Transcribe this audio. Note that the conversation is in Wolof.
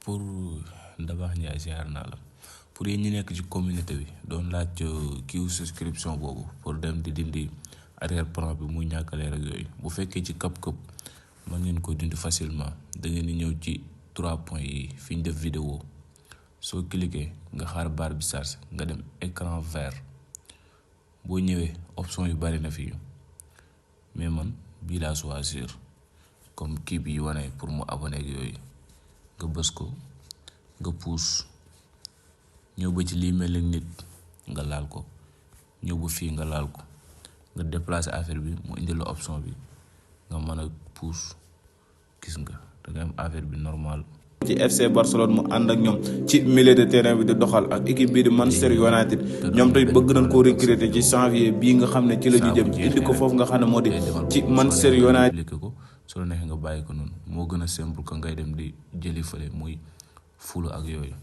pour Ndabax Ndiaye ziar naa la pour yéen ñi nekk ci communauté bi doon laaj kiiw souscription boobu pour dem di dindi arrière plan bi muy ñàkkaleer ak yooyu bu fekkee ci këpp mën ngeen ko dindi facilement da ngeen di ñëw ci 3 points yi fi ñu def vidéo soo cliquer nga xaar barre bi charge nga dem écran vert boo ñëwee option yu bari na fii mais man bii laa choisir comme kii bi wane pour mu abonné ak yooyu nga bës ko nga puus ñëw ba ci lii mel ni nit nga laal ko ñëw ba fii nga laal ko nga déplacer affaire bi mu indi la option bi nga mën a puus gis nga da nga am affaire bi normal. ci FC Barcelone mu ànd ak ñoom ci milieu de terrain bi di doxal ak équipe bii di Manchester United ñoom tey bëgg nañ koo recruter ci janvier bii nga xam ne ci la ñu jëm indi ko foofu nga xam ne moo di ci Manchester United. ko soo neexee nga bàyyi ko noonu moo gën a simple que ngay dem di jëli fële muy fulu ak yooyu.